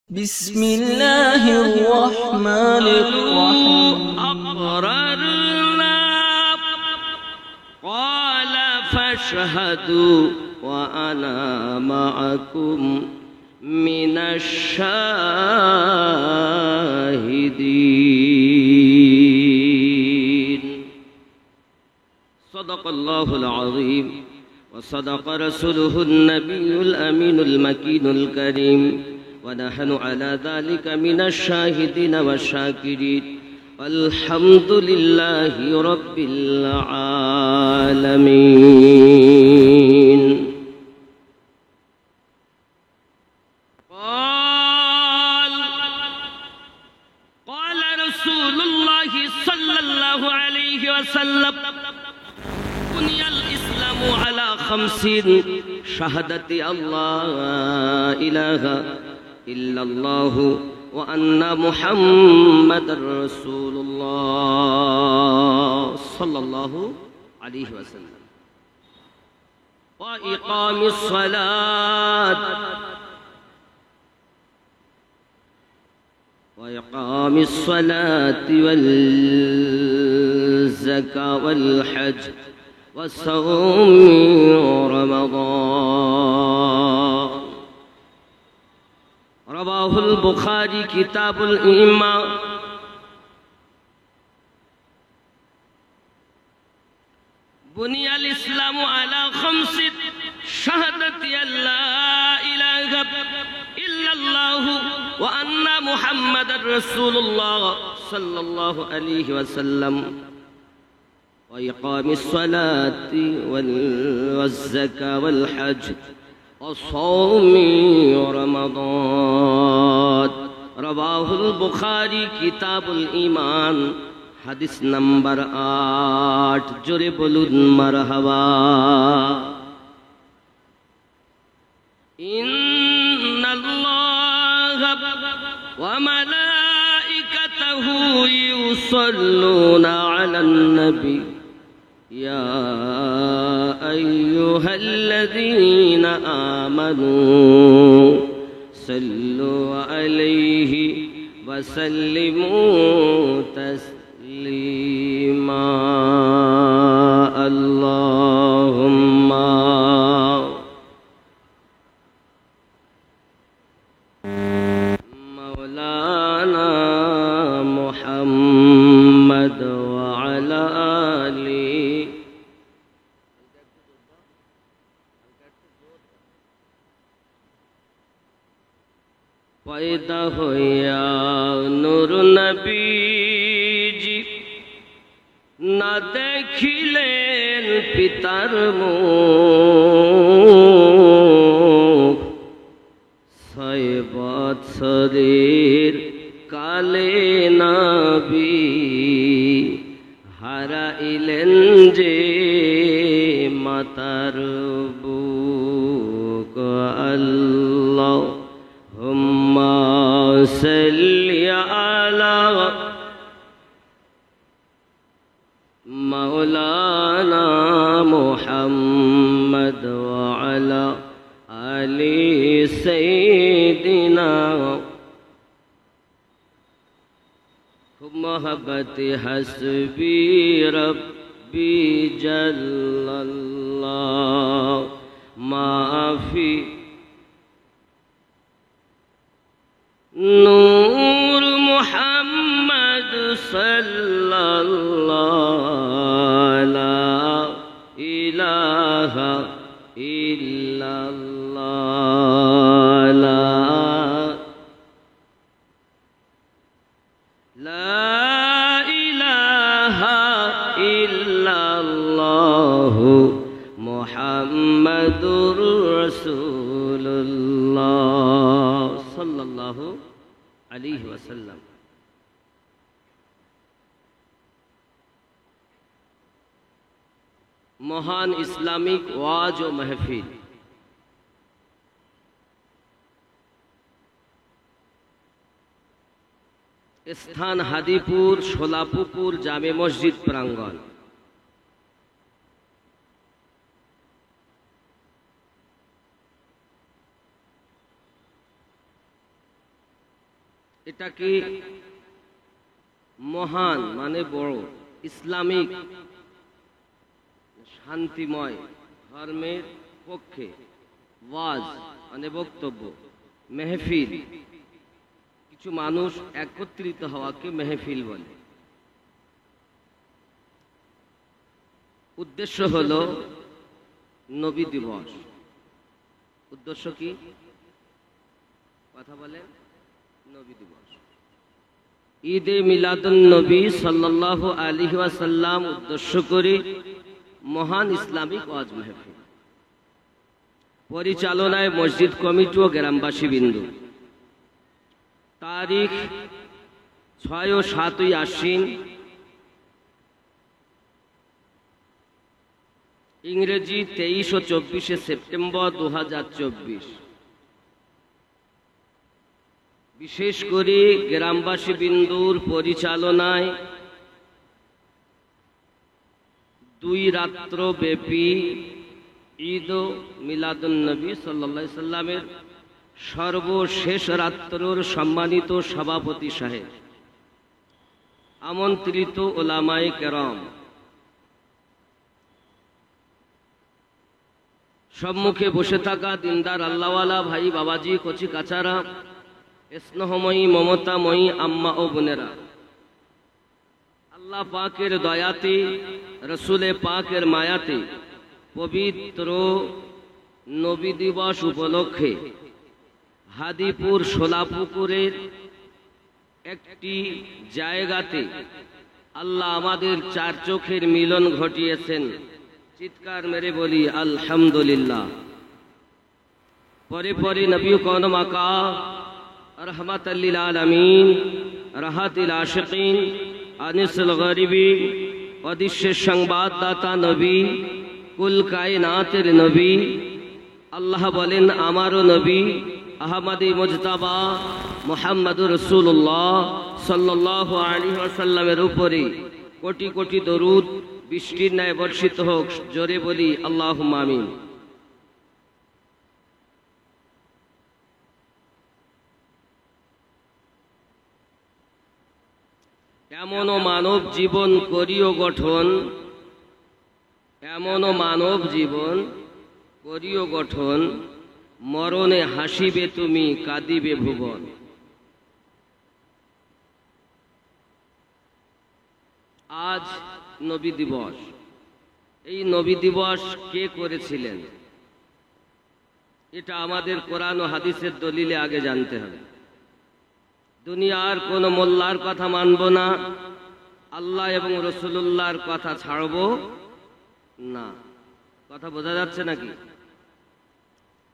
بسم الله الرحمن الرحيم أقررنا قال فاشهدوا وأنا معكم من الشاهدين. صدق الله العظيم وصدق رسوله النبي الأمين المكين الكريم، ونحن على ذلك من الشاهدين والشاكرين، والحمد لله رب العالمين. قال رسول الله صلى الله عليه وسلم: بني الإسلام على 5: شهادة الله لا إله إلا الله وأن محمد رسول الله صلى الله عليه وسلم، وإقام الصلاة والزكاة والحج والصوم رمضان. رواه البخاري كتاب الإيمان. بني الإسلام على 5: شهادة أن لا إله إلا الله وأن محمد رسول الله صلى الله عليه وسلم، وإقام الصلاة والزكاة والحج وصوم رمضان. رواه البخاري كتاب الإيمان. حديث نمبر 8. জোরে বলুন মারহাবা। إن الله وملائكته يصلون على النبي يا أيها الذين آمنوا صلوا عليه وسلموا تسليما. اللهم مولانا محمد وعلى آله पैदा होया नूर नबीजी ना देखिलेन पितार मुख 6 বৎসরের কালে নবী হারাইলেন যে মাতার বুক। আল্লাহ صل على مولانا محمد وعلى آل سيدنا. محبت حسبي ربي جل الله ما في نور محمد صلى الله لا إله إلا الله لا إله إلا الله محمد رسول الله صلى الله عليه وسلم. মহান ইসলামিক ওয়াজ ও মাহফিল স্থান হাদিপুর সোলাপুকুর জামে মসজিদ প্রাঙ্গণ। এটাকে মহান মানে বড় ইসলামিক শান্তিময় ধর্মের পক্ষে ওয়াজ মানে বক্তব্য, মেহফিল কিছু মানুষ একত্রিত হওয়াকে মেহফিল বলে। উদ্দেশ্য হলো নবী দিবস। উদ্দেশ্য কি? কথা বলেন। নবী দিবস, ঈদে মিলাদুন নবী সাল্লাল্লাহু আলাইহি ওয়াসাল্লাম উদ্দেশ্য করে মহান ইসলামিক ওয়াজ মাহফিল, পরিচালনায় মসজিদ কমিটি ও গ্রামবাসী বিন্দু। তারিখ 6 ও 7 আশ্বিন, ইংরেজি 23 ও 24 সেপ্টেম্বর 2024। বিশেষ করে গ্রামবাসী বিন্দুর পরিচালনায় 2 রাত্র ব্যাপী ঈদ ও মিলাদুন নবী সাল্লাল্লাহু আলাইহি সাল্লামের সর্বশেষ রাত্রর সম্মানিত সভাপতি সাহেব, আমন্ত্রিত ওলামায়ে কেরাম, সম্মুখে বসে থাকা দিনদার আল্লাহওয়ালা ভাই বাবাজি, কচি কাচারা, স্নেহময়ী মমতাময়ী আম্মা ও বোনেরা, আল্লাহ পাকের দয়াতে, রসুলে পাকের মায়াতে পবিত্র নবী দিবস উপলক্ষে হাদিপুর শোলাপুকুরের একটি জায়গাতে আল্লাহ আমাদের 4 চোখের মিলন ঘটিয়েছেন। চিৎকার মেরে বলি আলহামদুলিল্লাহ। পরে পরে নবী কওম আকা রহমাতাল লিল আলামিন, রাহাতিল আশিকিন, আনিসুল গরিবিন, অদৃশ্যের সংবাদদাতা নবী, কুল কায়নাতের নবী, আল্লাহ বলেন আমারও নবী আহমদী মুজতাবা মুহাম্মদুর রাসূলুল্লাহ সাল্লাল্লাহু আলাইহি ওয়াসাল্লামের উপরে কোটি কোটি দরুদ বৃষ্টির ন্যায় বর্ষিত হোক। জোরে বলি আল্লাহুম্মা আমিন। এমনও মানব জীবন করিও গঠন, এমনও মানব জীবন করিও গঠন, মরণে হাসিবে তুমি কাঁদিবে ভুবন। আজ নবী দিবস। এই নবী দিবস কে করেছিলেন এটা আমাদের কোরআন ও হাদিসের দলিলে আগে জানতে হবে। দুনিয়ার কোন মোল্লার কথা মানব না, আল্লাহ এবং রাসূলুল্লাহর কথা ছাড়ব না। কথা বোঝা যাচ্ছে নাকি?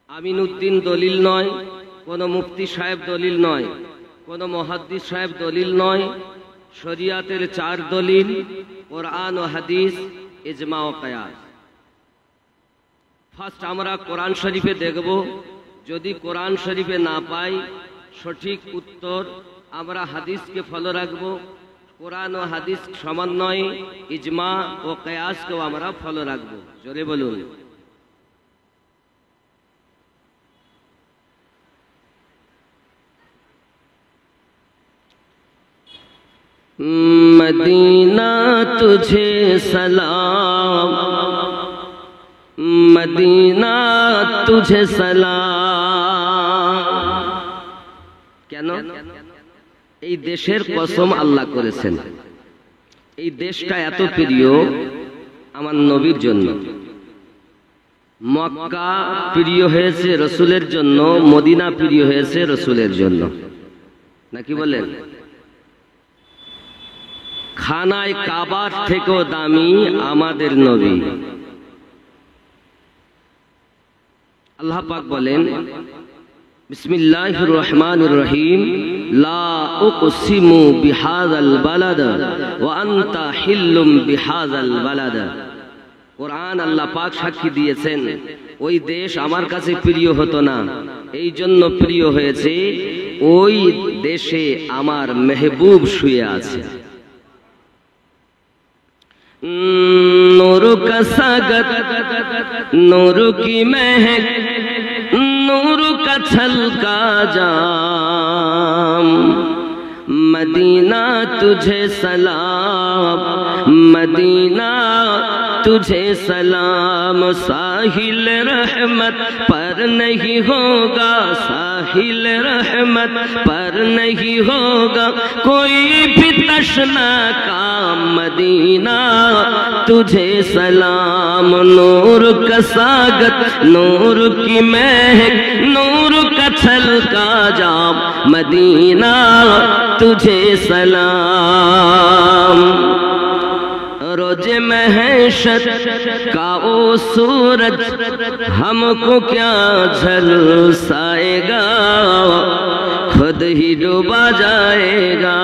আমিনউদ্দিন দলিল নয়, কোন মুফতি সাহেব দলিল নয়, কোন মুহাদ্দিস সাহেব দলিল নয়। শরিয়াতের 4 দলিল, কোরআন ও হাদিস, ইজমা ও কিয়াস। ফার্স্ট আমরা কোরআন শরীফে দেখব, যদি কোরআন শরীফে না পাই সঠিক উত্তর, আমরা হাদিসকে ফলো রাখব। কোরআন ও হাদিস সমন্বয়ে ইজমা ও কিয়াসকেও আমরা ফলো রাখব। জোরে বলুন। मदीना तुझे सलाम, मदीना तुझे सलाम। কেন? এই দেশের কসম আল্লাহ করেছেন। এই দেশটা এত প্রিয় আমার নবীর জন্য। মক্কা প্রিয় হয়েছে রসুলের জন্য, মদিনা প্রিয় হয়েছে রসুলের জন্য, নাকি বলেন? খানায় কাবার থেকেও দামি আমাদের নবী। আল্লাহ পাক বলেন বিসমিল্লাহির রহমানির রহিম, লা উকসিমু বিহাযাল বালাদ ওয়া আনতা হিল্লুম বিহাযাল বালাদ। কোরআন আল্লাহ পাক সাক্ষী দিয়েছেন ওই দেশ আমার কাছে প্রিয় হতো না, এই জন্য প্রিয় হয়েছে ওই দেশে আমার মেহবুব শুয়ে আছে। नूर का सागत, नूर की महक, नूर का छलका जाम, मदीना तुझे सलाम, मदीना तुझे सलाम। साहिल रहमत पर नहीं होगा, साहिल रहमत पर नहीं होगा कोई भी तशना का। मदीना तुझे सलाम। नूर का सागत, नूर की महक, नूर का छलका जाम। मदीना तुझे सलाम। रोजे महशर का ओ सूरज हमको क्या झलसाएगा, खुद ही डूबा जाएगा।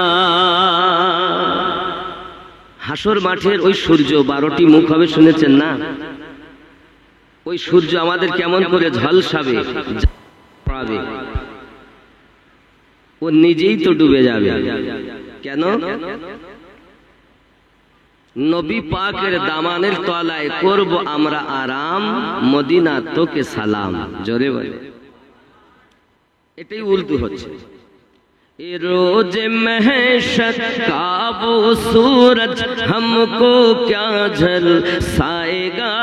হাসর মাঠের ওই সূর্য 12টি মুখ হবে, শুনেছেন না? ওই সূর্য আমাদের কেমন করে ঝলসাবে, ও নিজেই তো ডুবে যাবে। কেন? নবী পাকের দামানের তলায় করব আমরা আরাম, মদিনা তোকে সালাম। জোরে বলে, এটাই উল্টো হচ্ছে। रोज महशर का वो सूरज हमको क्या झलसाएगा,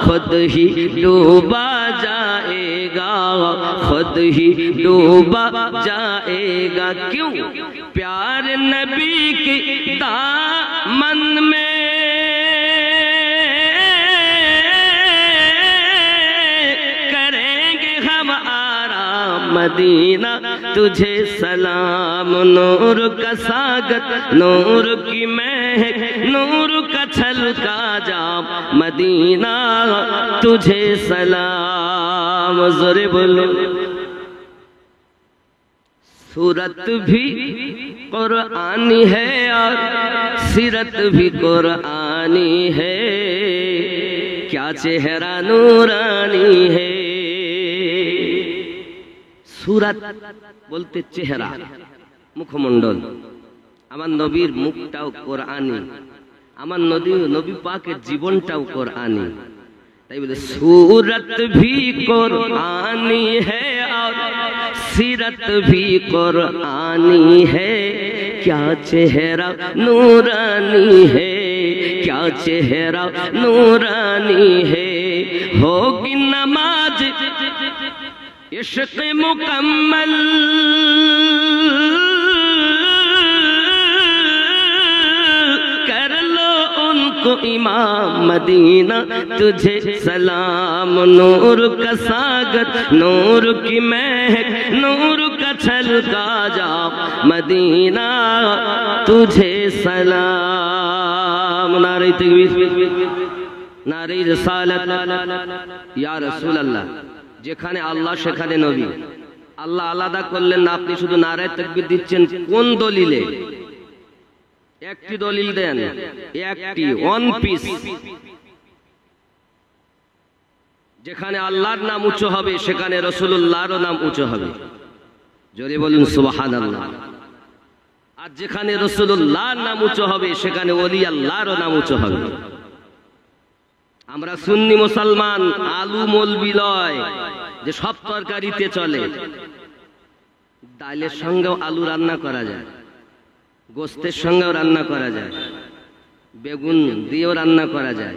खुद ही डूबा जाएगा, खुद ही डूबा जाएगा। क्यों? प्यार नबी के दामन में मदीना तुझे सलाम। नूर का सागत, नूर की महक, नूर का छलका जाम। मदीना तुझे सलाम। जोरे बोलो। सूरत भी कुरानी है और सीरत भी कुरानी है, क्या चेहरा नूरानी है। सूरत बोलते चेहरा, मुखमंडल। আমার নবীর মুখটাও কোরআনি, আমার নবী পাকের জীবনটাও কোরআনি। তাই বলে सूरत भी कुरानी है और सीरत भी कुरानी है, क्या चेहरा नूरानी है, क्या चेहरा नूरानी है। होगी नमाज इश्क मुकम्मल, कर लो उनको इमाम। मदीना तुझे सलाम। नूर का सागत, नूर की महक, नूर का छलका जाम। मदीना तुझे सलाम। नारे तकबीर, नारे रिसालत, या रसूल अल्लाह। যেখানে আল্লাহ সেখানে নবী। আল্লাহ আলাদা করলেন না, আপনি শুধু নারায়ে তাকবীর দিচ্ছেন। কোন দলিলে? একটি দলিল দেন, একটি ওয়ান পিস। যেখানে আল্লাহর নাম উঁচু হবে সেখানে রাসূলুল্লাহর নাম উঁচু হবে। জোরে বলুন সুবহানাল্লাহ। আর যেখানে রাসূলুল্লাহর নাম উঁচু হবে সেখানে ওলি আল্লাহর নাম উঁচু হবে। আমরা সুন্নি মুসলমান, আলু মৌলবি লয় যে সব তরকারিতে চলে। ডালের সঙ্গেও আলু রান্না করা যায়, গোস্তের সঙ্গেও রান্না করা যায়, বেগুন দিয়েও রান্না করা যায়,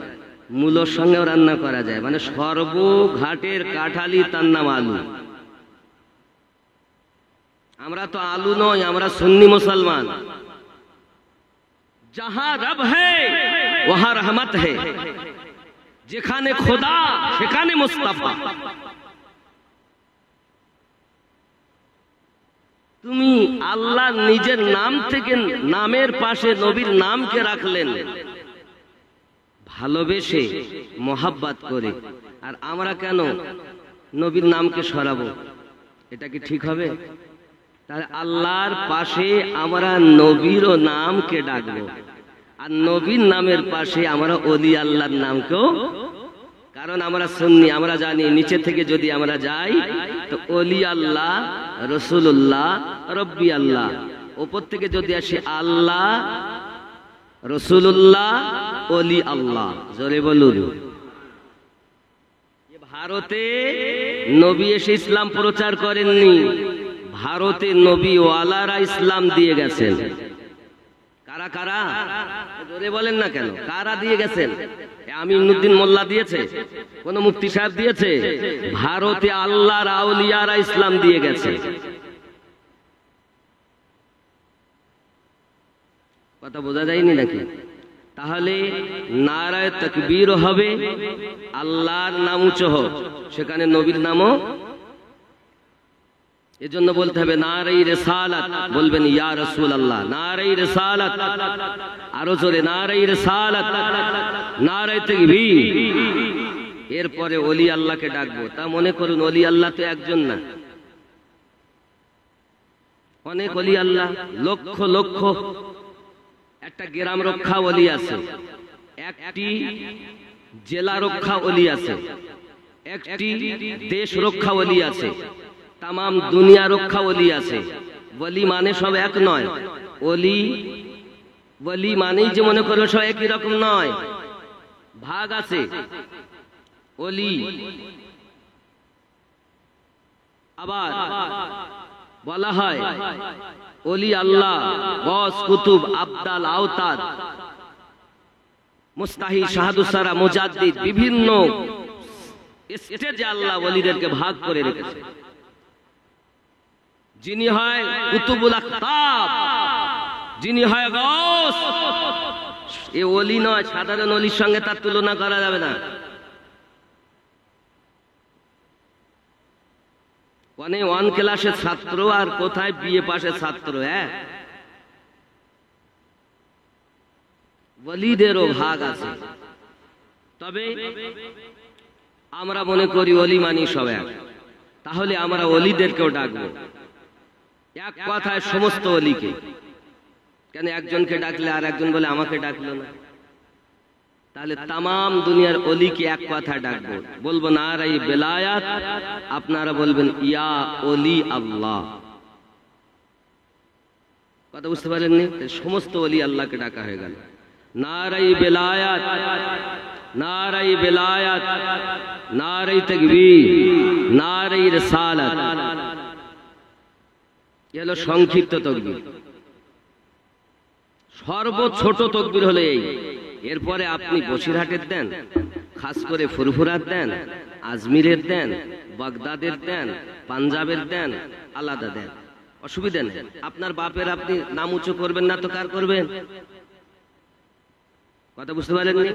মূলোর সঙ্গেও রান্না করা যায়। মানে সর্বঘাটের কাঠালি তার নাম আলু। আমরা তো আলু নই, আমরা সুন্নি মুসলমান। जहां रब है वहां रहमत है, যেখানে খোদা সেখানে মুস্তাফা। তুমি আল্লাহ নিজের নাম থেকে নামের পাশে নবীর নামকে রাখলেন ভালোবেসে মোহাব্বত করে, আর আমরা কেন নবীর নামকে সরাবো? এটা কি ঠিক হবে? তাহলে আল্লাহর পাশে আমরা নবীরও নামকে ডাকবো, আর নবীর নামের পাশে আমরা ওলি আল্লাহর নামকেও। কারণ আমরা সুন্নি, আমরা জানি নিচে থেকে যদি আমরা যাই তো ওলি আল্লাহ, রাসূলুল্লাহ, রব্বি আল্লাহ। উপর থেকে যদি আসি আল্লাহ, রাসূলুল্লাহ, ওলি আল্লাহ। জোরে বলুন। ভারতে নবী এসে ইসলাম প্রচার করেননি, ভারতে নবীওয়ালারা ইসলাম দিয়ে গেছেন। কারা কারা জোরে বলেন না কেন? কারা দিয়ে গেছেন? আমিনুদ্দিন মোল্লা দিয়েছে? কোন মুফতি সাহেব দিয়েছে? ভারতে আল্লাহর আউলিয়ারা ইসলাম দিয়ে গেছে। কথা বোঝা যায়নি নাকি? তাহলে নারায়ে তাকবীর হবে, আল্লাহর নাম উঁচু হোক, সেখানে নবীর নামও। এজন্য বলতে হবে নারায়ে রিসালাত, বলবেন ইয়া রাসূলুল্লাহ। নারায়ে রিসালাত, আরো জোরে নারায়ে রিসালাত, নারায়ে তাকবীর। এরপরে ওলি আল্লাহকে ডাকবো। তা মনে করুন ওলি আল্লাহ তো একজন না, অনেক ওলি আল্লাহ, লক্ষ লক্ষ। একটা গ্রাম রক্ষা ওলি আছে, একটি জেলা রক্ষা ওলি আছে, একটি দেশ রক্ষা ওলি আছে, তামাম দুনিয়া রক্ষা ওলি আছে। ওলি মানে সব এক নয়। ওলি মানেই যে মনে করবে সব একই রকম নয়, ভাগ আছে। ওলি আবার বলা হয় ওলি আল্লাহ, গস, কুতুব, আবদাল, আওতাদ, মুস্তাহি, শাহাদুসারা, মুজাদ্দিদ, বিভিন্ন স্টেজে আল্লাহ ওলিদেরকে ভাগ করে রেখেছে। যিনি হয় কুতুবুল আকতাব, যিনি হয় গস, এ ওলি নয়। সাধারণ ওলির সঙ্গে তার তুলনা করা যাবে না। ওয়ান ক্লাসের ছাত্র আর কোথায় বিএ পাশের ছাত্র। হ্যাঁ, ওলিদেরও ভাগ আছে। তবে আমরা মনে করি ওলি মানি সব এক। তাহলে আমরা ওলিদেরকেও ডাকবো এক কথায়, সমস্ত ওলিকে। কেন একজনকে ডাকলে আর একজন বলে আমাকে ডাকলো না? তাহলে তামাম দুনিয়ার ওলিকে এক কথা ডাকবো, বলবো নারায়ে বেলায়াত, আপনারা বলবেন ইয়া ওলি আল্লাহ। কথা বুঝতে পারেননি? সমস্ত ওলি আল্লাহকে ডাকা হয়ে গেল। নারায়ে বেলায়াত, নারায়ে বেলায়াত, নারায়ে তাকবীর, নারায়ে রিসালাত। এ হলো সংক্ষিপ্ত তাকবীর। সর্বছোট তাকবীর হলো এই। এরপরে আপনি বসিরহাটের দেন, খাস করে ফুরফুরার দেন, আজমিরের দেন, বাগদাদের দেন, পাঞ্জাবের দেন, আলাদা দেন, অসুবিধা নেই। আপনার বাপের আপনি নাম উঁচু করবেন না তো কার করবেন? কথা বুঝতে পারেননি?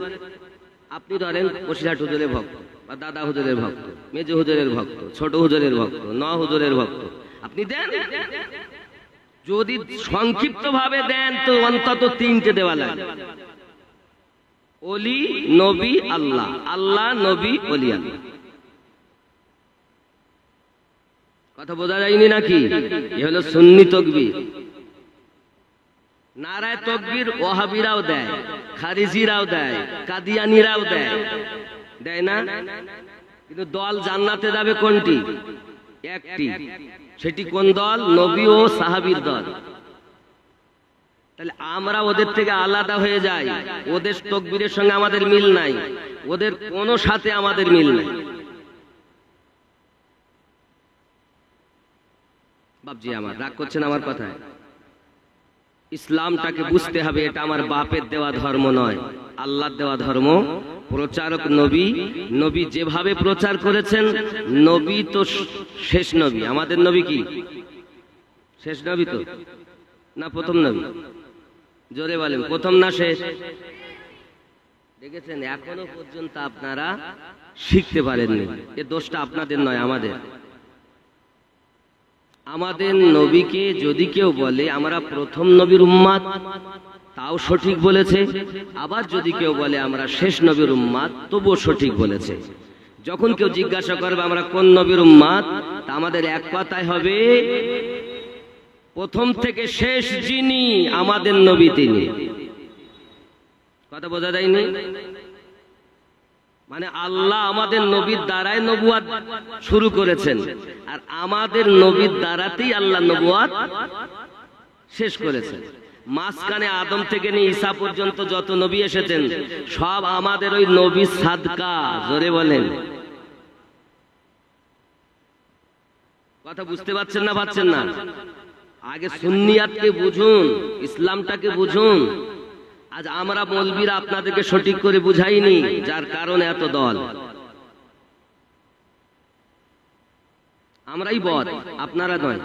আপনি ধরেন বসিরহাট হুজুরের ভক্ত, বা দাদা হুজুরের ভক্ত, মেজো হুজুরের ভক্ত, ছোট হুজুরের ভক্ত, হুজুরের ভক্ত, আপনি দেন। যদি সংক্ষিপ্ত ভাবে দেন তো অন্তত 3টে দেওয়া লাগে। ওলি, নবী, আল্লাহ, আল্লাহ, নবী, ওলি, আল্লাহ। কথা বোঝা যায়নি নাকি? এ হলো সুন্নি তাকবীর। নারায়ে তাকবীর ওয়াহাবিরাও দেয়, খারিজিরাও দেয়, কাদিয়ানীরাও দেয়, দেয় না? কিন্তু দল জান্নাতে যাবে কোনটি? একটি। সেটি কোন দল? নবী ও সাহাবীর দল। তাহলে আমরা ওদের থেকে আলাদা হয়ে যাই। ওদের তাকবীরের সঙ্গে আমাদের মিল নাই, ওদের কোনো সাথে আমাদের মিল নাই। বাপজি আমার রাগ করছেন আমার কথায়? ইসলামটাকে বুঝতে হবে, এটা আমার বাপের দেওয়া ধর্ম নয়, আল্লাহর দেওয়া ধর্ম। প্রচারক নবী, নবী যেভাবে প্রচার করেছেন, নবী তো শেষ নবী। আমাদের নবী কি শেষ নবী তো না প্রথম নবী? জোরে বলেন, প্রথম না শেষ? দেখেছেন এখনো পর্যন্ত আপনারা শিখতে পারেননি। এ দোষটা আপনাদের নয়, আমাদের। আমাদের নবীকে যদি কেউ বলে আমরা প্রথম নবীর উম্মাত, তাও সঠিক বলেছে। আবার যদি কেউ বলে আমরা শেষ নবীর উম্মাত, তবুও সঠিক বলেছে। যখন কেউ জিজ্ঞাসা করবে আমরা কোন নবীর উম্মাত, তা আমাদের এক কথায় হবে প্রথম থেকে শেষ যিনি আমাদের নবী তিনি। কথা বোঝা যায়নি? মানে আল্লাহ আমাদের নবীর দ্বারাই নবুয়াত শুরু করেছেন, আর আমাদের নবীর দ্বারাতেই আল্লাহ নবুয়াত শেষ করেছেন। মাঝখানে আদম থেকে নিয়ে ঈসা পর্যন্ত যত নবী এসেছেন সব আমাদের ওই নবীর সাদকা। জোরে বলেন। কথা বুঝতে পারছেন না পাচ্ছেন না? আগে সুন্নিয়াতকে বুঝুন, ইসলামটাকে বুঝুন। আজ আমরা মৌলবীরা আপনাদেরকে সঠিক করে বুঝাইনি, যার কারণে এত দল। আমরাই বদ, আপনারা নয়।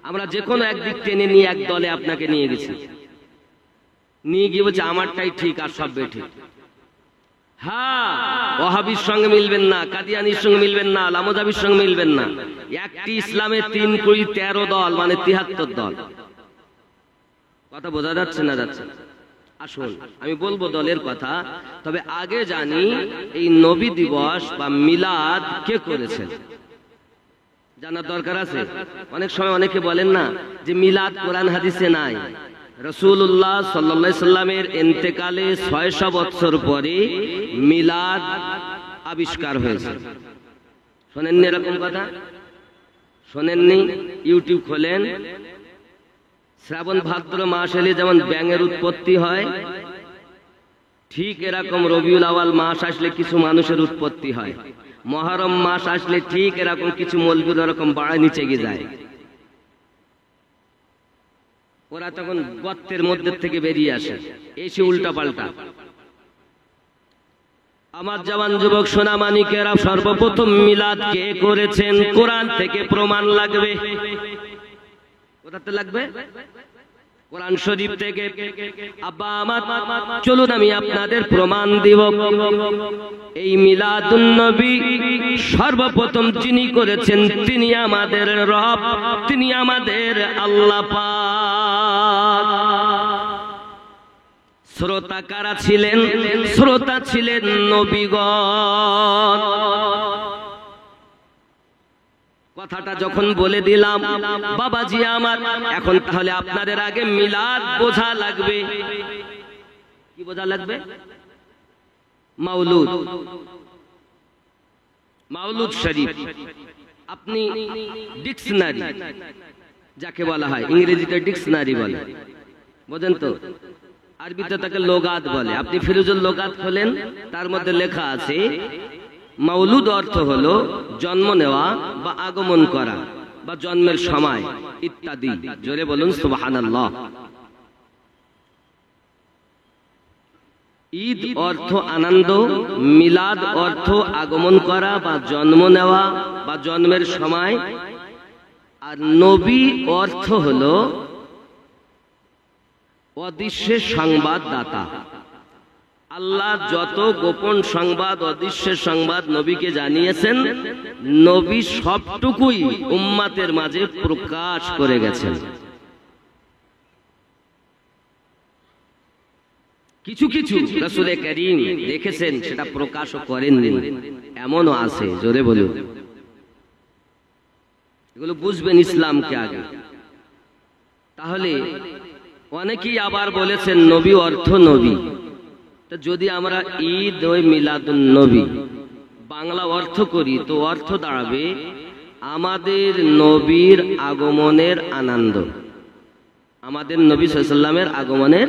আমরা যে কোনো একদিক টেনে নিয়ে এক দলে আপনাকে নিয়ে গেছি, নিয়ে গিয়ে বলছে আমারটাই ঠিক আর সব বেঠিক। হ্যাঁ, ওয়াহাবির সঙ্গে মিলবেন না, কাদিয়ানির সঙ্গে মিলবেন না, লামোজাবির সঙ্গে মিলবেন না। একটি ইসলামের 3 কোটি 13 দল, মানে 73 দল। কথা বোঝা যাচ্ছে না? যাচ্ছে। আসুন আমি বলবো দলের কথা, তবে আগে জানি এই নবী দিবস বা মিলাদ কে করেছেন জানার দরকার আছে। অনেক সময় অনেকে বলেন না যে মিলাদ কোরআন হাদিসে নাই। রাসূলুল্লাহ সাল্লাল্লাহু আলাইহি সাল্লামের ইন্তেকালে 600 বছর পরে মিলাদ আবিষ্কার হয়েছে। শোনেননি এরকম কথা? শোনেননি? ইউটিউব খোলেন, শ্রাবণ ভাদ্র মাস এলে যেমন ব্যাঙের উৎপত্তি হয়, ঠিক এরকম রবিউল আওয়াল মাস আসলে কিছু মানুষের উৎপত্তি হয়। মুহররম মাস আসলে ঠিক এরকম কিছু মৌলবী এরকম বাড়া নিচে গিয়ে যায়। ওরা তখন গর্তের মধ্যে থেকে বেরিয়ে আসে, এসে উল্টা পাল্টা। আমার জওয়ান যুবক সোনা মানিকেরা, সর্বপ্রথম মিলাদ কে করেছেন কোরআন থেকে প্রমাণ লাগবে। কোথাতে লাগবে? কোরআন শরীফ থেকে। আব্বা আমার, চলুন আমি আপনাদের প্রমাণ দিব। এই মিলাদুন নবী সর্বপ্রথম যিনি করেছেন তিনি আমাদের রব, তিনি আমাদের আল্লাহ পাক। শ্রোতা কারা ছিলেন? শ্রোতা ছিলেন নবীগণ। কথাটা যখন বলে দিলাম বাবাজি আমার, এখন তাহলে আপনাদের আগে মিলাদ বোঝা লাগবে। কি বোঝা লাগবে? মাওলুদ, মাওলুদ শরীফ। আপনি ডিকশনারি যাকে বলা হয়, ইংরেজিতে ডিকশনারি বলে, বোঝেন তো? আরবিতে তাকে লোগাত বলে। আপনি ফিরোজুল লোগাত খোলেন, তার মধ্যে লেখা আছে মাওলুদ অর্থ হলো জন্ম নেওয়া বা আগমন করা বা জন্মের সময় ইত্যাদি। জোরে বলুন সুবহানাল্লাহ। ঈদ অর্থ আনন্দ, মিলাদ অর্থ আগমন করা বা জন্ম নেওয়া বা জন্মের সময়, আর নবী অর্থ হলো অদৃশ্যের সংবাদদাতা। আল্লাহ যত গোপন সংবাদ, অদৃশ্যের সংবাদ নবীকে জানিয়েছেন, নবী সবটুকুই উম্মাতের মাঝে প্রকাশ করে গেছেন। কিছু কিছু রাসূলে কারীম দেখেছেন সেটা প্রকাশও করেননি, এমনও আছে। জোরে বলুন। এগুলো বুঝবেন ইসলামকে আগে। তাহলে অনেকেই আবার বলেছেন নবী অর্থ নবী। যদি আমরা ঈদ ওই মিলাদুন নবী বাংলা অর্থ করি তো অর্থ দাঁড়াবে আমাদের নবীর আগমনের আনন্দ, আমাদের নবী সাল্লাল্লাহু আলাইহি সাল্লামের আগমনের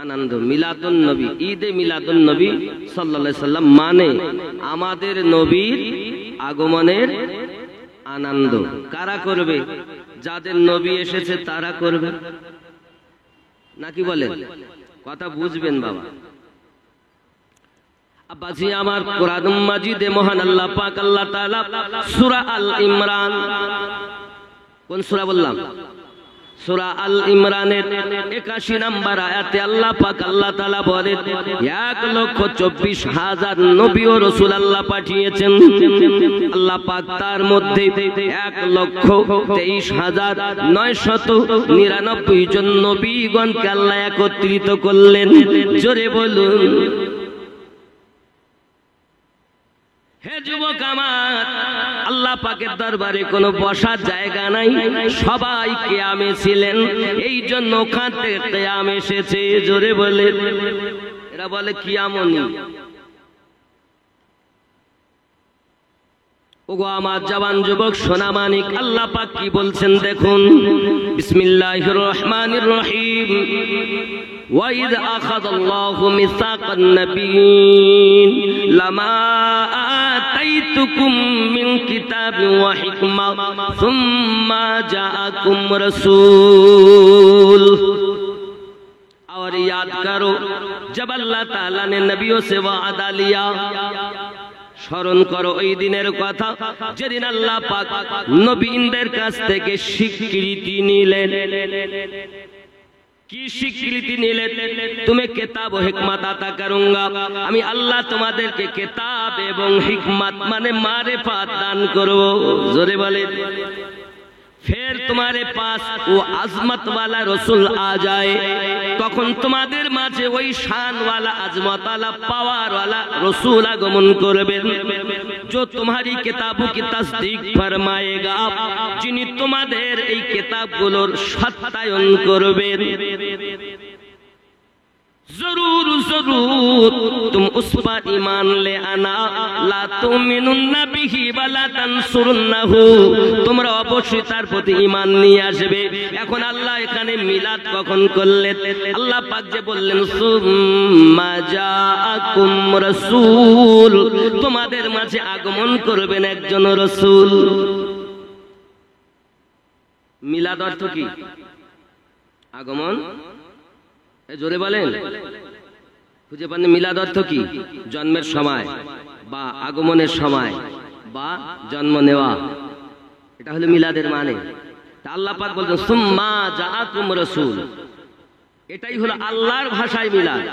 আনন্দ। মিলাদুন নবী, ঈদে মিলাদুন নবী সাল্লাল্লাহু আলাইহি সাল্লাম মানে আমাদের নবীর আগমনের আনন্দ। কারা করবে? যাদের নবী এসেছে তারা করবে, নাকি বলেন? কথা বুঝবেন বাবা। আব্বাজি আমার, কোরআন মাজিদে মহান আল্লাহ পাক আল্লাহ তাআলা সূরা আল ইমরান, কোন সূরা বললাম? সূরা আল ইমরানের 81 নম্বর আয়াতে আল্লাহ পাক আল্লাহ তাআলা বলেন 1,24,000 নবী ও রাসূল আল্লাহ পাঠিয়েছেন। আল্লাহ পাক তার মধ্যে 1,23,999 জন নবীগণকে আল্লাহ একত্রিত করলেন। জোরে বলুন। হে যুবক আমার, আল্লাহ পাকের দরবারে কোনো বসার জায়গা নাই, সবাই কিয়ামে ছিলেন, এই জন্য ওখান থেকে কিয়াম এসেছে। জোরে বলে। এরা বলে কিয়ামনি। ওগো আমার জওয়ান যুবক সোনা মানিক, আল্লাহ পাক কি বলছেন দেখুন। বিসমিল্লাহির রহমানির রহিম। وَإِذْ أَخَذَ اللَّهُ مِيثَاقَ النَّبِيِّينَ لَمَا آتَيْتُكُم مِّن كِتَابٍ وَحِكْمَةٍ ثُمَّ جَاءَكُمْ رَسُولٌ। और याद करो जब अल्लाह ताला ने नबियों से वादा लिया, স্মরণ করো ওই দিনের কথা যেদিন আল্লাহ পাক নবীদের কাছ থেকে স্বীকৃতি নিলেন। কি স্বীকৃতি নিলেন? তুমি কিতাব ও হিকমত আতা করুঙ্গা, আমি আল্লাহ তোমাদেরকে কিতাব এবং হিকমত মানে মারিফাত দান করব। জোরে বলে। फिर तुम्हारे पास वो आजमत वाला रसूल आ जाए, तखन तुम्हादेर माझे वही शान वाला आजमत वाला पावर वाला रसूल आगमन करबेन, जो तुम्हारी किताबों की तस्दीक फरमाएगा, जिनी तुम्हादेर এই किताबগুলোর সত্যায়ন করবেন। जरूर जरूर तुम उस पर ईमान ले आना, ला तुमिनुन्ना बिही वला तनसुरुन्नाहु, তোমরা অবশ্যই তার প্রতি ঈমান নিয়ে আসবে। এখন আল্লাহ এখানে মিলাদ কখন করলেন? আল্লাহ পাক যে বললেন সুম্মা জাআকুম রাসূল, তোমাদের মাঝে আগমন করবেন একজন রাসূল। মিলাদ অর্থ কি? আগমন। জোরে বলেন, খুঁজে পাননি? মিলাদ অর্থ কি? জন্মের সময় বা আগমনের সময় বা জন্ম নেওয়া, এটা হলো মিলাদের মানে। তা আল্লাহ পাক বলছেন সুম্মা জাআকুম রাসূল, এটাই হলো আল্লাহর ভাষায় মিলাদ।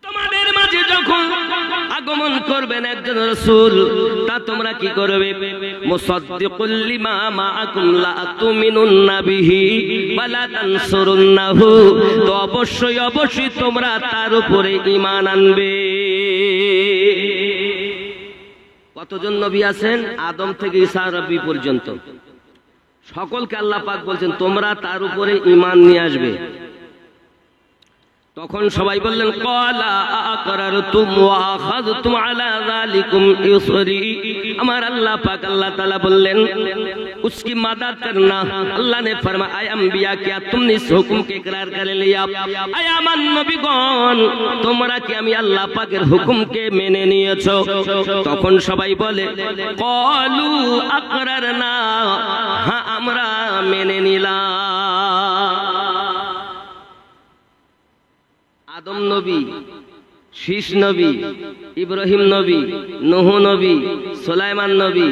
তোমাদের মাঝে যখন আগমন করবেন একজন রাসূল, তা তোমরা কি করবে? মুসাদ্দিকুল লিমা মাআকুম লা তুমিনুন্না বিহি ওয়া লা তানসুরুন্নাহু, তো অবশ্যই অবশ্যই তোমরা তার উপরে ঈমান আনবে। কতজন নবী আছেন? আদম থেকে ঈসা নবী পর্যন্ত সকলকে আল্লাহ পাক বলছেন তোমরা তার উপরে ঈমান নিয়ে আসবে। তখন সবাই বললেন ক্বালা আকরারতুম ওয়া আখাযতুম আলা যালিকুম ইসরি, আমার আল্লাহ পাক আল্লাহ তাআলা বললেন उसकी मदद करना। अल्लाह ने फरमाया आय अंबिया क्या तुमने इस हुक्म के इकरार कर लिया? आय আমার নবীগণ তোমরা কি আমি আল্লাহ পাকের হুকুমকে মেনে নিয়েছো? তখন সবাই বলে ক্বালু আকরারনা, হ্যাঁ আমরা মেনে নিলাম। আদম নবী, শীষ নবী, ইব্রাহিম নবী, নূহ নবী, সুলাইমান নবী,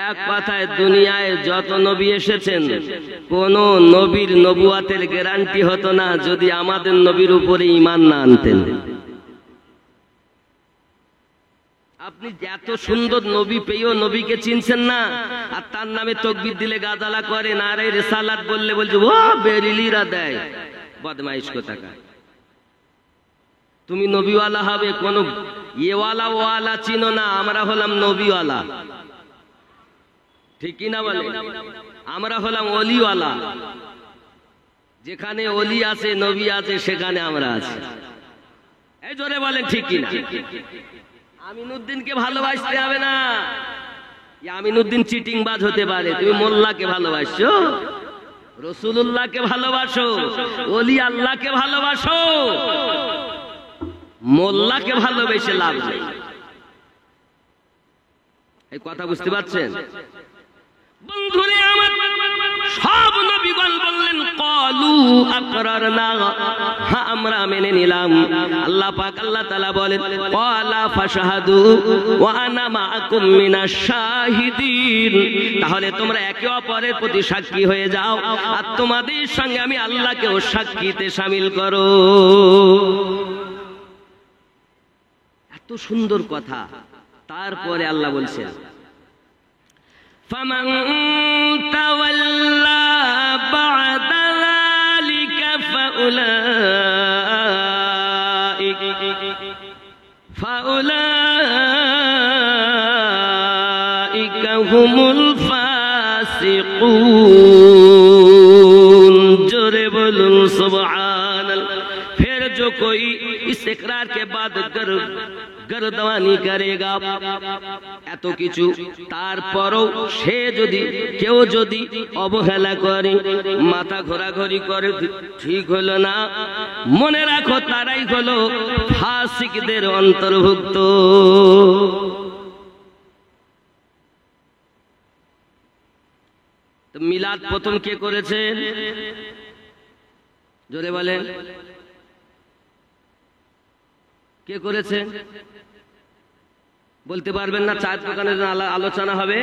এক কথায় দুনিয়ায় যত নবী এসেছেন কোন নবীর নবুয়াতের গ্যারান্টি হতো না যদি আমাদের নবীর উপরে ঈমান না আনতেন। আপনি এত সুন্দর নবী পেয়েও নবীকে চিনছেন না, আর তার নামে তাকবীর দিলে গাদালা করে, নারে রিসালাত বললে বলছে ও বেরিলিরা দেয়, বদমাইশ কোথাকার। তুমি নবীওয়ালা হবে, কোন ইয়েওয়ালা ওয়ালা চিনো না, আমরা হলাম নবীওয়ালা, ঠিক কি না বলে? আমরা হলাম ওলিওয়ালা, যেখানে ওলি আছে নবী আছে সেখানে আমরা আছি। এই জোরে বলেন ঠিক কি না? আমিনুদ্দিনকে ভালোবাসতে হবে না, আমিনুদ্দিন চিটিংবাজ হতে পারে, তুমি মোল্লাকে ভালোবাসছো, রাসূলুল্লাহকে ভালোবাসো, ওলি আল্লাহকে ভালোবাসো, মোল্লাকে ভালোবেসে লাভ নেই। এই কথা বুঝতে পারছেন বন্ধুরে আমার? সব নবীগণ বললেন ক্বালু আকরারনা, হ্যাঁ আমরা মেনে নিলাম। আল্লাহ পাক আল্লাহ তাআলা বলেন ক্বালা ফাশহাদু ওয়া আনা মাআকুম মিনাশ শাহিদিন, তাহলে তোমরা একে অপরের প্রতি সাক্ষী হয়ে যাও আর তোমাদের সঙ্গে আমি আল্লাহকেও সাক্ষীতে শামিল করো। এত সুন্দর কথা। তারপরে আল্লাহ বলছেন ফামান তাওয়াল্লা বা'দা যালিকা ফাউলাইকা হুমুল ফাসিকুন। জোরে বলুন সুবহানাল্লাহ। फिर जो कोई इस इकरार के बाद अगर গর্দওয়ানি করেগা। এত কিছু তারপরও সে যদি কেউ যদি অবহেলা করে, মাথা ঘোরাঘুরি করে, ঠিক হলো না, মনে রাখো তারাই হলো ফাসিকদের অন্তর্ভুক্ত। মিলাদ প্রথম কে করেছেন? জোরে বলেন, কে করেছে? বলতে পারবেন না? চায়ের দোকানে আলোচনা হবে।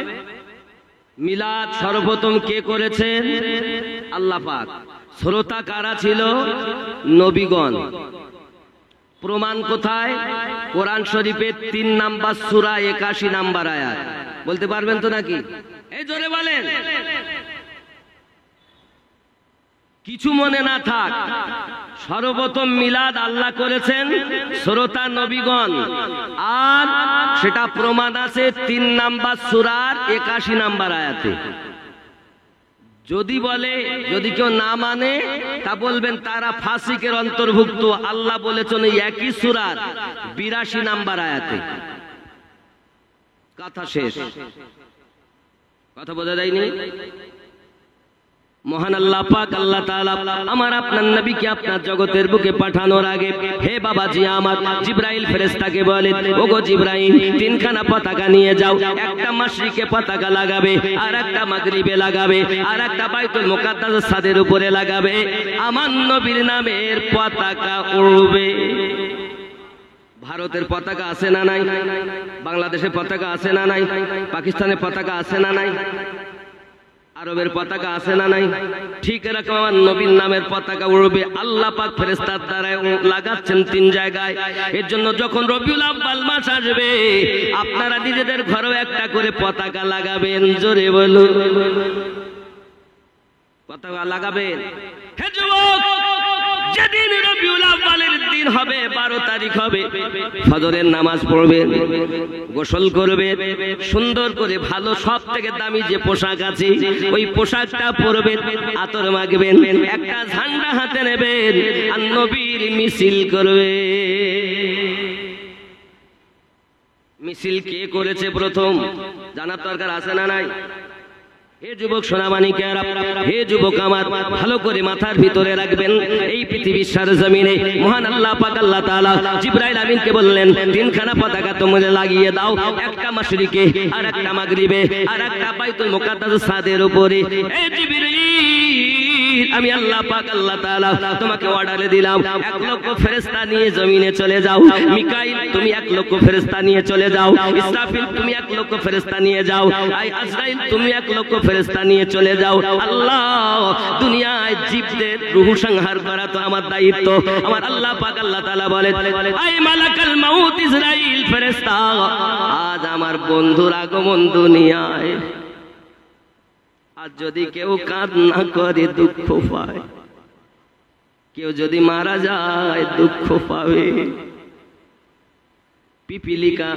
মিলাদ সর্বপ্রথম কে করেছেন? আল্লাহ পাক। শ্রোতা কারা ছিল? নবীগণ। প্রমাণ কোথায়? কোরআন শরীফের 3 নাম্বার সূরা 81 নাম্বার আয়াত। বলতে পারবেন তো নাকি? এই জোরে বলেন। কিছু মনে না থাক, সর্বপ্রথম মিলাদ আল্লাহ করেছেন, শ্রোতা নবীগণ। আর সেটা প্রমাণ আছে 3 নাম্বার সূরার 81 নাম্বার আয়াতে। যদি বলে, যদি কেউ না মানে, তা বলবেন তারা ফাসিকের অন্তর্ভুক্ত। আল্লাহ বলেছেন এই একই সূরার 82 নাম্বার আয়াতে। কথা শেষ। কথা বোঝা যায়নি? মহান আল্লাহ পাক আল্লাহ তাআলা আমার আপনার নবীকে আপনার জগতের বুকে পাঠানোর আগে, হে বাবাজি আমার, জিবরাইল ফেরেশতাকে বলেন, ওগো জিবরাইল, 3খানা পতাকা নিয়ে যাও। একটা মাশরিকে পতাকা লাগাবে, আর একটা মাগরিবে লাগাবে, আর একটা বাইতুল মুকাদ্দাসের ছাদের উপরে লাগাবে। আমার নবীর নামের পতাকা উড়বে। ভারতের পতাকা আছে না নাই? বাংলাদেশের পতাকা আছে না নাই? পাকিস্তানের পতাকা আছে না নাই? আরবের পতাকা আছে না নাই? ঠিক এরকম আমার নবীর নামের পতাকা উড়বে। আল্লাহ পাক ফেরেশতার দ্বারা লাগাচ্ছেন 3 জায়গায়। এর জন্য যখন রবিউল আউয়াল মাস আসবে, আপনারা নিজেদের ঘরেও একটা করে পতাকা লাগাবেন। জোরে বলুন, পতাকা লাগাবেন। হে যুবক, যেদিন রবিউল আউয়ালের দিন হবে, 12 তারিখ হবে, ফজরের নামাজ পড়বেন, গোসল করবেন, সুন্দর করে ভালো সব থেকে দামি যে পোশাক আছে ওই পোশাকটা পরবেন, আতর মাখবেন, একটা ঝান্ডা হাতে নেবেন, আর নবীর মিছিল করবে। মিছিল কে করেছে প্রথম? জানার দরকার আছে না নাই? হে যুবক সোনামানিকেরা, হে যুবক আমার, ভালো করে মাথার ভিতরে রাখবেন, এই পৃথিবীর সরজমিনে মহান আল্লাহ পাক আল্লাহ তাআলা জিবরাইল আমিনকে বললেন, 3খানা পতাকা তোমরা লাগিয়ে দাও, একটা মাশরিকে, আর একটা মাগরিবে, আর একটা বাইতুল মুকাদ্দাসের ছাদের উপরে। হে জিবরাইল, আমি আল্লাহ পাক আল্লাহ তাআলা তোমাকে অর্ডারে দিলাম, 1 লক্ষ ফেরেশতা নিয়ে জমিনে চলে যাও। মিকাইল, তুমি 1 লক্ষ ফেরেশতা নিয়ে চলে যাও। ইসরাফিল, তুমি 1 লক্ষ ফেরেশতা নিয়ে যাও। আজরাইল, তুমি 1 লক্ষ ফেরেশতা নিয়ে চলে যাও। আল্লাহ, দুনিয়ায় জীবদের রূহ সংহার করা তো আমার দায়িত্ব। আমার আল্লাহ পাক আল্লাহ তাআলা বলেন, আই মালাকাল মাউত ইসরাইল ফেরেশতা, আজ আমার বন্ধুর আগমন দুনিয়ায়। আর যদি কেউ কান্না করে দুঃখ পায়, কেউ যদি মারা যায় দুঃখ পাবে। পিপিলিকা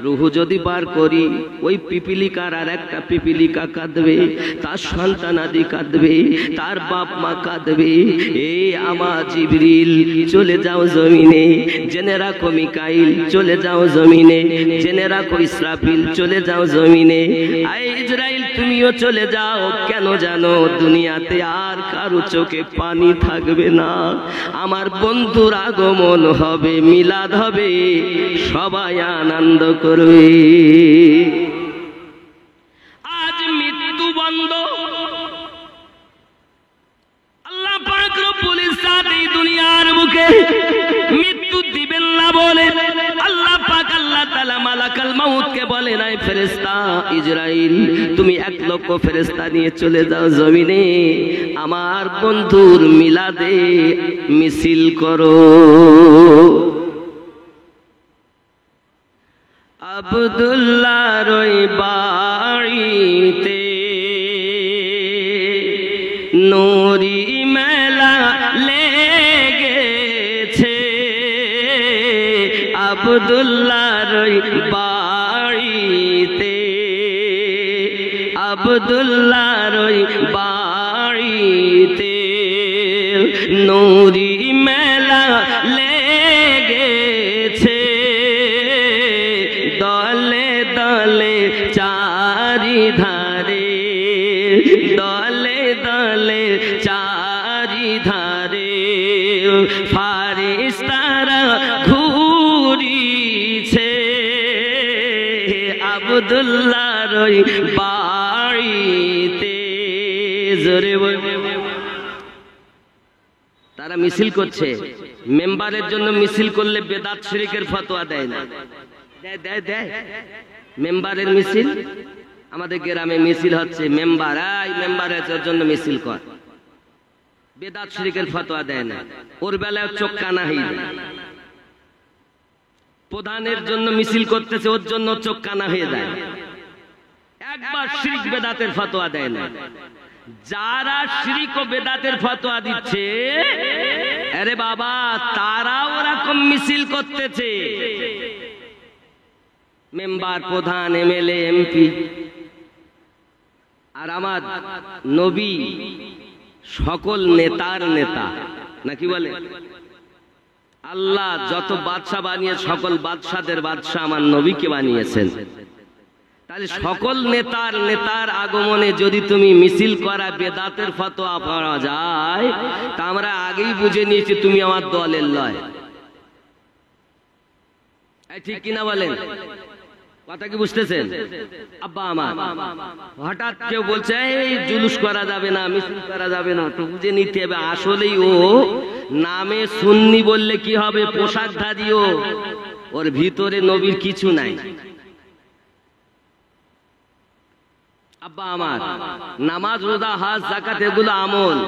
রুহু যদি বার করি, ওই পিপিলিকার আর একটা পিপিলিকা কাঁদবে, তার সন্তানাদি কাঁদবে, তার বাপ মা কাঁদবে। এ আমার জিবরিল, চলে যাও জমিনে, জেনে রাখো মিকাইল, চলে যাও জমিনে, জেনে রাখো ইসরাফিল, চলে যাও জমিনে। আই ইসরাইল, তুমিও চলে যাও। কেন জানো? দুনিয়াতে আর কারো চোখে পানি থাকবে না। আমার বন্ধুর আগমন হবে, মিলাদ হবে, সবাই আনন্দ করবে। আজ মৃত্যু বন্ধ। আল্লাহ পাক রব্বুল ইজ্জত এই দুনিয়ার বুকে মৃত্যু দিবেন না বলে আল্লাহ পাক আল্লাহ তাআলা মালাকাল মাউতকে বলে নাই, ফেরেশতা ইসরাইল, তুমি 1 লক্ষ ফেরেশতা নিয়ে চলে যাও জমিনে, আমার বন্ধুর মিলাদে মিছিল করো। আব্দুল্লাহর ওই বাড়িতে নুরি মেলা লেগেছে, আব্দুল্লাহর ওই বাড়িতে, আব্দুল্লাহর ওই বাড়িতে নুরি মেলা লেগেছে। ফারিস্তারা ঘুরিছে আব্দুল্লাহর ওই বাড়িতে। জোরে তারা মিছিল করছে, মেম্বারের জন্য মিছিল করলে বেদাত শিরকের ফতোয়া দেয় না? দেয় দেয়। মেম্বারের মিছিল, আমাদের গ্রামে মিছিল হচ্ছে, মেম্বার এই মেম্বারের জন্য মিছিল কর, বেদাত শিরকের ফতোয়া দেয় না। ওর বেলায় চোখ কানা হয়ে যায়। প্রধানের জন্য মিছিল করতেছে, ওর জন্য চোখ কানা হয়ে যায়। একবার শিরক বেদাতের ফতোয়া দেয় না। যারা শিরক ও বেদাতের ফতোয়া দিচ্ছে, আরে বাবা তারাও ওরকম মিছিল করতেছে। মেম্বার, প্রধান, এমএলএ, এমপি। আর আমার নবী সকল নেতার নেতা, নাকি বলে? আল্লাহ যত বাদশা বানিয়ে সকল বাদশাদের বাদশা আমার নবীকে বানিয়েছেন। তাহলে সকল নেতার আগমনে যদি তুমি মিছিল করা বেদাতের ফতোয়া পাওয়া যায়, তা আমরা আগেই বুঝে নিয়েছি তুমি আমার দলের লয়। ঠিক কিনা বলেন? কথা কি বুঝতেছেন? আব্বা আমার হঠাৎ কেউ বলছে এই জুলুস করা যাবে না, মিছিল করা যাবে না, তো বুঝে নিতে হবে আসলেই ও নামে সুন্নি বললে কি হবে, পোশাকধারীও, ওর ভিতরে নবীর কিছু নাই। আব্বা আমার নামাজ, রোজা, হজ, যাকাত এগুলো আমল,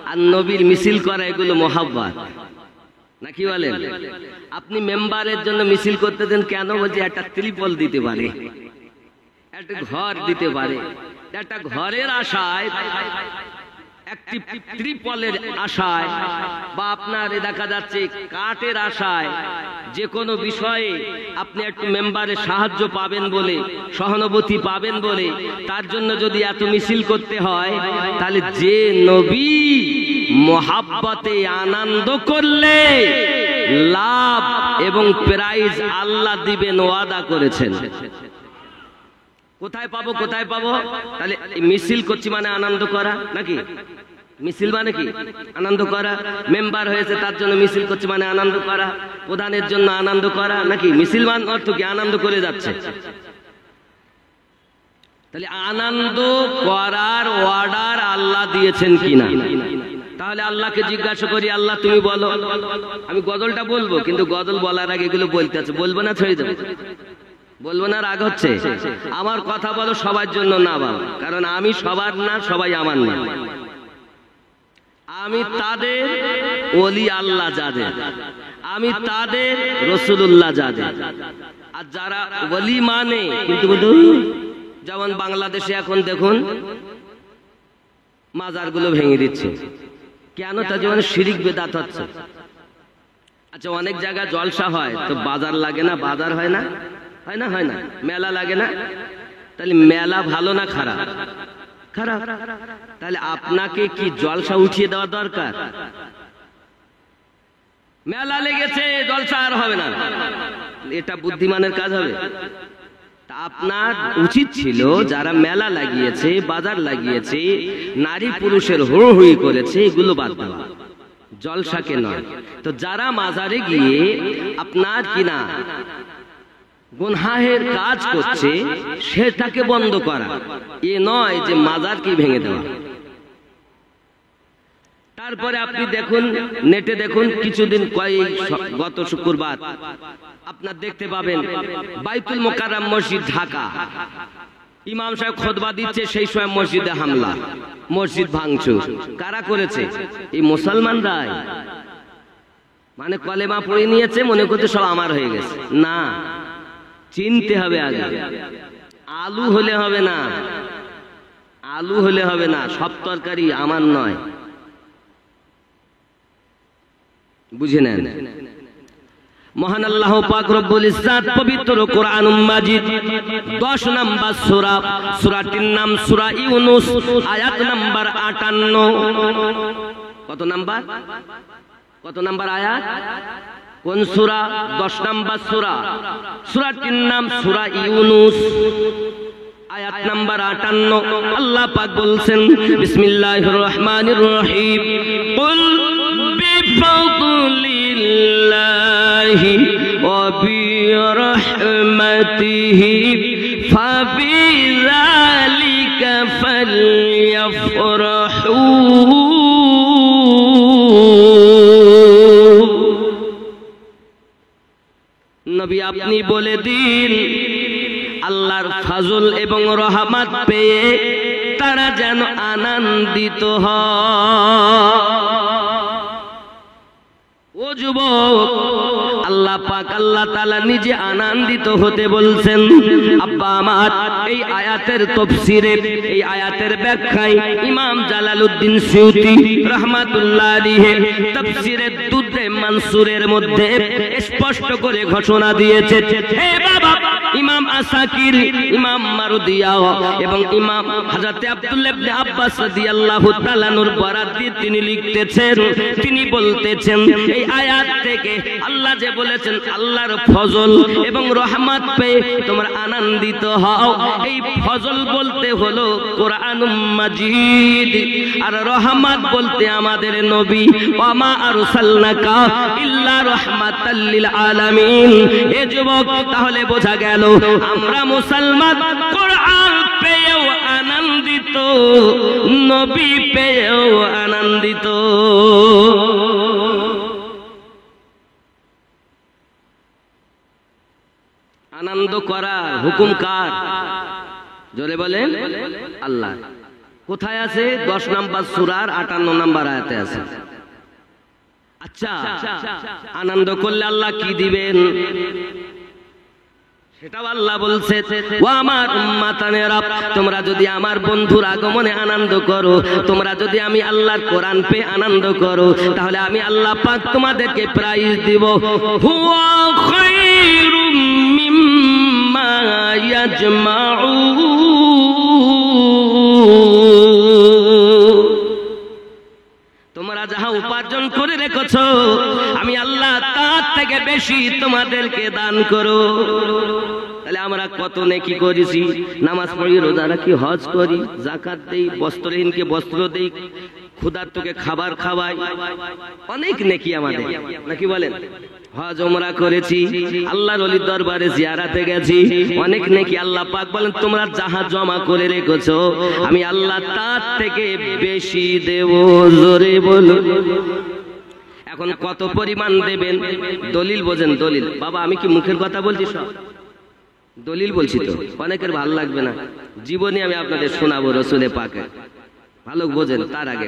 আর নবীর মিছিল করা এগুলো মোহাব্বত, নাকি বলেন? আপনি মেম্বারের জন্য মিছিল করতে দেন কেন? বলছে একটা ত্রিপল দিতে পারে, একটা ঘর দিতে পারে, একটা ঘরের আশায়, একটি ত্রিপলের আশায়, বা আপনার দেখা যাচ্ছে কাঠের আশায়, যে কোনো বিষয়ে আপনি একটু মেম্বারের সাহায্য পাবেন বলে, সহানুভূতি পাবেন বলে, তার জন্য যদি এত মিছিল করতে হয়, তাহলে যে নবী মোহাব্বতে আনন্দ করলে লাভ এবং প্রাইজ আল্লাহ দিবেন ওয়াদা করেছেন। কোথায় পাবো, কোথায় পাবো? তাহলে মিছিল করছি মানে আনন্দ করা, নাকি? মিছিল মানে কি? আনন্দ করা। মেম্বার হয়েছে তার জন্য মিছিল করছে মানে আনন্দ করা, প্রধানের জন্য আনন্দ করা, নাকি? মিছিল মানে অর্থ কি? আনন্দ করে যাচ্ছে। তাহলে আনন্দ করার অর্ডার আল্লাহ দিয়েছেন কিনা? তাহলে আল্লাহকে জিজ্ঞাসা করি, আল্লাহ তুমি বলো। আমি গজলটা বলবো, কিন্তু গজল বলার আগে এগুলো বলতে আছে, বলবো না? ছেড়ে দেবো? বলবো না? রাগ হচ্ছে? আমার কথা বলো সবার জন্য না বলো, কারণ আমি সবার না, সবাই আমার না। আমি তাদের ওলি আল্লাহ যাদের, আমি তাদের রসুলুল্লাহ যাদের। আর যারা ওলি মানে, কিন্তু যেমন বাংলাদেশে এখন দেখুন মাজারগুলো ভেঙে দিচ্ছে কেন? তার যেমন শিরিক বেদাত হচ্ছে। আচ্ছা, অনেক জায়গায় জলসা হয় তো বাজার লাগে না? বাজার হয় না? হয় না? হয় না? মেলা লাগে না? তাহলে মেলা ভালো না খারাপ? খারাপ। তাহলে আপনাকে কি জলসা উঠিয়ে দেওয়া দরকার? মেলা লেগেছে, জলসা আর হবে না, এটা বুদ্ধিমানের কাজ হবে? আপনার উচিত ছিল যারা মেলা লাগিয়েছে, বাজার লাগিয়েছে, নারী পুরুষের হুড়োহুড়ি করেছে, এগুলো বাদ দেওয়া, জলসাকে নয়। তো যারা মাজারে গিয়ে আপনার কিনা গুনহাহের কাজ করছে সেটাকে বন্ধ করা, এ নয় যে মাজার কি ভেঙে দেওয়া। তারপরে আপনি দেখুন, নেটে দেখুন, কিছুদিন গত শুক্রবার আপনার দেখতে পাবেন বাইতুল মোকাররম মসজিদ ঢাকা, ইমাম সাহেব খুতবা দিচ্ছে, সেই সময় মসজিদে হামলা, মসজিদ ভাঙচুর। কারা করেছে? এই মুসলমানরাই। মানে কলেমা পড়ে নিয়েছে, মনে করতে সব আমার হয়ে গেছে। না, চিনতে হবে আগে। আলু হলে হবে না, আলু হলে হবে না, সব তরকারি আমার নয়, বুঝে নেন। মহান আল্লাহ পাক রব্বুল ইজ্জত পবিত্র কোরআন মাজিদ 10 নম্বর সূরা, সূরাটির নাম সূরা ইউনূস, আয়াত নাম্বার 58। কত নাম্বার? কত নাম্বার আয়াত? কোন সূরা? 10 নম্বর সূরা, সূরাটির নাম সূরা ইউনূস, আয়াত নাম্বার 58। আল্লাহ পাক বলছেন, বিসমিল্লাহির রহমানির রহিম, কুল বিফাদলিল্লাহি ওয়া বিরহমাতিহি ফাবিযালিকা ফালইফরাহু। নবী আপনি বলে দিন আল্লাহর ফজল এবং রহমত পেয়ে তারা যেন আনন্দিত হয়। ও যুবক, আল্লাহ পাক আল্লাহ তাআলা নিজে আনন্দিত হতে বলছেন। আব্বা আমার এই আয়াতের তাফসীরে, এই আয়াতের ব্যাখ্যায় ইমাম জালালউদ্দিন সুয়ুতী রাহমাতুল্লাহ আলাইহি তাফসীরে দুররে মানসুরের মধ্যে স্পষ্ট করে ঘোষণা দিয়েছে। হে বাবা, ইমাম আসাকির, ইমাম মারুদিয়া এবং ইমাম হযরত আব্দুল্লাহ ইবনে আব্বাস রাদিয়াল্লাহু তাআলা নূর বরাত দিয়ে তিনি লিখতেছেন, তিনি বলতেছেন এই আয়াত থেকে আল্লাহ যে বলেছেন আল্লাহর ফজল এবং রহমত পেয়ে তোমরা আনন্দিত হও, এই ফজল বলতে হলো কোরআনুম মাজিদ, আর রহমত বলতে আমাদের নবী, ওয়া মা আরসালনাকা ইল্লা রাহমাতাল লিল আলামিন। এ যুবক, তাহলে বোঝা গেল আমরা মুসলমান কোরআন পেয়েও আনন্দিত, নবী পেয়েও আনন্দিত। আনন্দ করার হুকুম কার? জোরে বলেন, আল্লাহ। কোথায় আছে? 10 নম্বর সূরার 58 নম্বর আয়াতে আছে। আচ্ছা, আনন্দ করলে আল্লাহ কি দিবেন সেটাও আল্লাহ বলছে। ও আমার উম্মাতানেরা, তোমরা যদি আমার বন্ধুর আগমনে আনন্দ করো, তোমরা যদি আমি আল্লাহর কোরআন পেয়ে আনন্দ করো, তাহলে আমি আল্লাহ পাক তোমাদেরকে প্রাইজ দিব। হুয়া খায়রুম মিম্মা ইয়াজমাউন। তোমরা যাহা উপার্জন করে রেখেছো, আমি আল্লাহ তার থেকে বেশি তোমাদেরকে দান করো। তাহলে আমরা কত নেকি করেছি, নামাজ পড়ি, রোজা রাখি, হজ করি, যাকাত দেই, বস্ত্রহীনকে বস্ত্র দেই, ক্ষুধার্তকে খাবার খাওয়াই, অনেক নেকি আমাদের, নাকি বলেন? হজ ওমরা করেছি, আল্লাহর ওলির দরবারে জিয়ারাতে গেছি, অনেক নেকি। আল্লাহ পাক বলেন তোমরা যাহা জমা করে রেখেছো আমি আল্লাহ তার থেকে বেশি দেব। জোরে বলো। এখন কত পরিমাণ দেবেন? দলিল বোঝেন, দলিল। বাবা আমি কি মুখের কথা বলছি? সব দলিল বলছি। তো অনেকের ভালো লাগবে না, জীবনে আমি আপনাদের শোনাবো রসুলে পাকে, ভালো বোঝেন। তার আগে